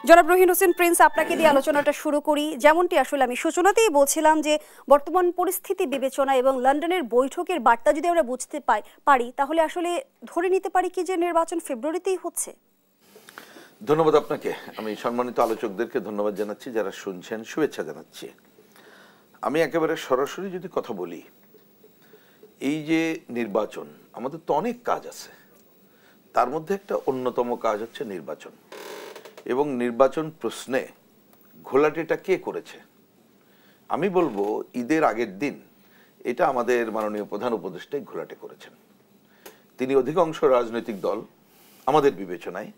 জনাব রহিন হোসেন প্রিন্স, আপনাকে দিয়ে আলোচনাটা শুরু করি। যেমনটি আসলে আমি সূচনাতেই বলছিলাম যে বর্তমান পরিস্থিতি বিবেচনা এবং লন্ডনের বৈঠকের বার্তা যদি আমরা বুঝতে পারি তাহলে আসলে ধরে নিতে পারি কি যে নির্বাচন ফেব্রুয়ারিতেই হচ্ছে। ধন্যবাদ আপনাকে। আমি সম্মানিত আলোচকদেরকে ধন্যবাদ জানাচ্ছি, যারা শুনছেন শুভেচ্ছা জানাচ্ছি। আমি একেবারে সরাসরি যদি কথা বলি, এই যে নির্বাচন, আমাদের তো অনেক কাজ আছে, তার মধ্যে একটা অন্যতম কাজ হচ্ছে নির্বাচন। এবং নির্বাচন প্রশ্নে ঘোলাটেটা কে করেছে? আমি বলবো ঈদের আগের দিন এটা আমাদের মাননীয় প্রধান উপদেষ্টাই ঘোলাটে করেছেন। তিনি অধিকাংশ রাজনৈতিক দল আমাদের বিবেচনায়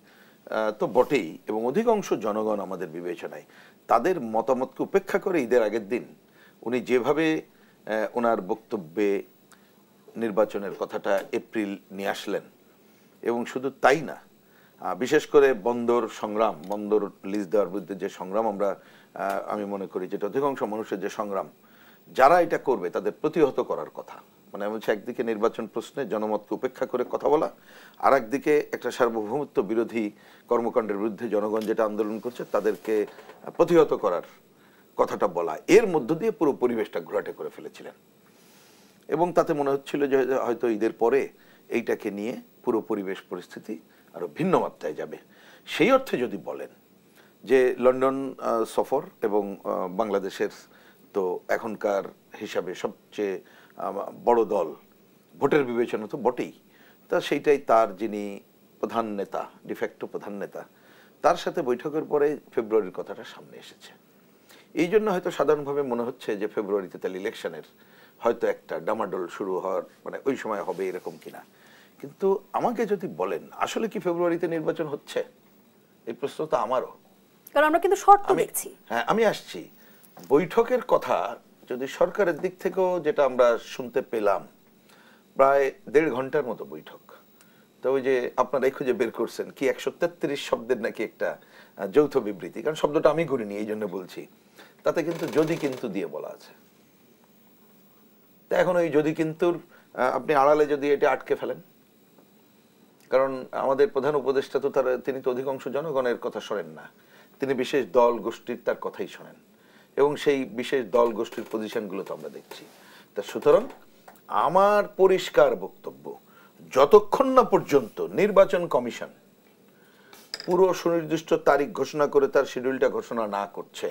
তো বটেই, এবং অধিকাংশ জনগণ আমাদের বিবেচনায় তাদের মতামতকে উপেক্ষা করে ঈদের আগের দিন উনি যেভাবে ওনার বক্তব্যে নির্বাচনের কথাটা এপ্রিল নিয়ে আসলেন, এবং শুধু তাই না, বিশেষ করে বন্দর সংগ্রাম, বন্দর লিজ দেওয়ার বিরুদ্ধে যে সংগ্রাম আমি মনে করি যেটা অধিকাংশ মানুষের যে সংগ্রাম, যারা এটা করবে তাদের প্রতিহত করার কথা। মানে আমি বলছি, একদিকে নির্বাচন প্রশ্নে জনমতকে উপেক্ষা করে কথা বলা, আর একদিকে একটা সার্বভৌমত্ব বিরোধী কর্মকাণ্ডের বিরুদ্ধে জনগণ যেটা আন্দোলন করছে তাদেরকে প্রতিহত করার কথাটা বলা, এর মধ্য দিয়ে পুরো পরিবেশটা ঘোলাটে করে ফেলেছিলেন। এবং তাতে মনে হচ্ছিল যে হয়তো ঈদের পরে এইটাকে নিয়ে পুরো পরিবেশ পরিস্থিতি আরো ভিন্ন মাত্রায় যাবে। সেই অর্থে যদি বলেন যে লন্ডন সফর এবং বাংলাদেশের তো এখনকার হিসাবে সবচেয়ে বড় দল, ভোটের বিবেচনা তো বটেই, তা সেইটাই তার যিনি প্রধান নেতা, ডিফ্যাক্টো প্রধান নেতা, তার সাথে বৈঠকের পরে ফেব্রুয়ারির কথাটা সামনে এসেছে। এই জন্য হয়তো সাধারণভাবে মনে হচ্ছে যে ফেব্রুয়ারিতে তাহলে ইলেকশনের হয়তো একটা ডামাডোল শুরু হওয়ার মানে ওই সময় হবে এরকম কিনা। কিন্তু আমাকে যদি বলেন আসলে কি ফেব্রুয়ারিতে নির্বাচন হচ্ছে, এই প্রশ্ন তো আমারও, কারণ আমরা কিন্তু শর্ত দেখছি। হ্যাঁ, আমি আসছি। বৈঠকের কথা যদি সরকারের দিক থেকেও যেটা আমরা শুনতে পেলাম, প্রায় 1.5 ঘন্টার মতো বৈঠক। তো ওই যে আপনারা খুঁজে বের করছেন কি 133 শব্দের নাকি একটা যৌথ বিবৃতি, কারণ শব্দটা আমি করিনি এই জন্য বলছি, তাতে কিন্তু যদি কিন্তু দিয়ে বলা আছে। তা এখন ওই যদি কিন্তুর আপনি আড়ালে যদি এটা আটকে ফেলেন, কারণ আমাদের প্রধান উপদেষ্টা তো তিনি তো অধিকাংশ জনগণের কথা শোনেন না, তিনি বিশেষ দল গোষ্ঠীর তার কথাই শোনেন, এবং সেই বিশেষ দল গোষ্ঠীর পজিশনগুলো তো আমরা দেখছি। তা সুতরাং আমার পরিষ্কার বক্তব্য, যতক্ষণ না পর্যন্ত নির্বাচন কমিশন পুরো সুনির্দিষ্ট তারিখ ঘোষণা করে তার শিডিউলটা ঘোষণা না করছে,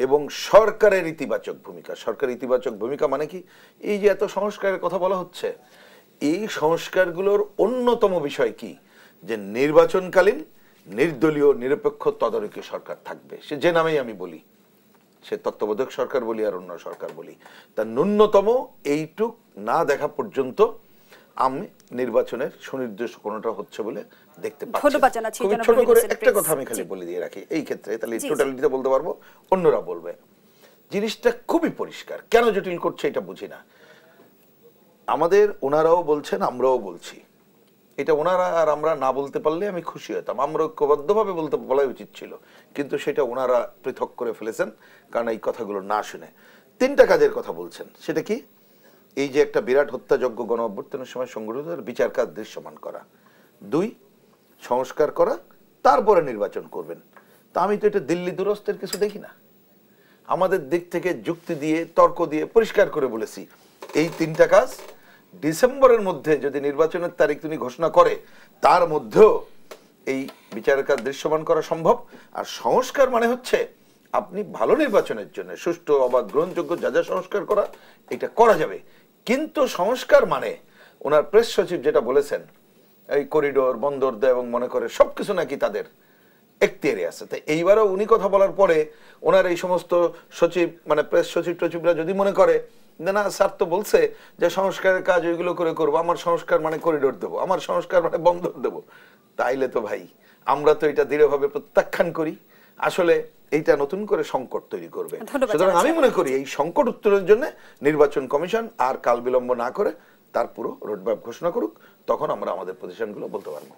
এবং সরকারের ইতিবাচক ভূমিকা, সরকারের ইতিবাচক ভূমিকা মানে কি, এই যে এত সংস্কারের কথা বলা হচ্ছে, এই সংস্কারগুলোর অন্যতম বিষয় কি, যে নির্বাচনকালীন নির্দলীয় নিরপেক্ষ তদারকি সরকার থাকবে, সে যে নামেই আমি বলি, সে তত্ত্বাবধায়ক সরকার বলি আর অন্য সরকার বলি, তার ন্যূনতম এইটুক না দেখা পর্যন্ত আমি নির্বাচনের সুনির্দিষ্ট কোনটা হচ্ছে বলে দেখতে পাচ্ছি। ছোট করে একটা কথা আমি খালি বলে দিয়ে রাখি এই ক্ষেত্রে, তাহলে টোটালিটা বলতে পারবো, অন্যরা বলবে। জিনিসটা খুবই পরিষ্কার, কেন জটিল করছে এটা বুঝি না। আমাদের ওনারাও বলছেন, আমরাও বলছি, এটা ওনারা আর আমরা না বলতে পারলে আমি খুশি হতাম, আমরা ঐক্যবদ্ধভাবে বলা উচিত ছিল, কিন্তু সেটা ওনারা পৃথক করে ফেলেছেন, কারণ এই কথাগুলো না শুনে 3টা কাজের কথা বলছেন। সেটা কি, এই যে একটা বিরাট হত্যাযজ্ঞ গণ অভ্যুত্থানের সময় সংগঠিত বিচার কাজ দৃশ্যমান করা, 2 সংস্কার করা, তারপরে নির্বাচন করবেন। তা আমি তো এটা দিল্লি দুরস্তের কিছু দেখি না, আমাদের দিক থেকে যুক্তি দিয়ে তর্ক দিয়ে পরিষ্কার করে বলেছি এই 3টা কাজ ডিসেম্বরের মধ্যে যদি নির্বাচনের তারিখ তিনি ঘোষণা করে, তার মধ্যেও এই বিচারের কাজ দৃশ্যমান করা সম্ভব। আর সংস্কার মানে হচ্ছে আপনি ভালো নির্বাচনের জন্য সুষ্ঠু অবাধ গ্রহণযোগ্য যা যা সংস্কার করা, এটা করা যাবে। কিন্তু সংস্কার মানে ওনার প্রেস সচিব যেটা বলেছেন, এই করিডোর বন্দর দেয় এবং মনে করে সবকিছু নাকি তাদের এখতিয়ারে আছে। তাই এইবারও উনি কথা বলার পরে ওনার এই সমস্ত সচিব মানে প্রেস সচিব টচিবরা যদি মনে করে না স্যার তো বলছে যে সংস্কারের কাজ ওইগুলো করে করবো, আমার সংস্কার মানে করিডোর দেবো, আমার সংস্কার মানে বন্দর দেবো, তাইলে তো ভাই আমরা তো এটা দৃঢ়ভাবে প্রত্যাখ্যান করি। আসলে এইটা নতুন করে সংকট তৈরি করবে। সুতরাং আমি মনে করি এই সংকট উত্তরের জন্য নির্বাচন কমিশন আর কাল বিলম্ব না করে তার পুরো রোডম্যাপ ঘোষণা করুক, তখন আমরা আমাদের পজিশনগুলো বলতে পারবো।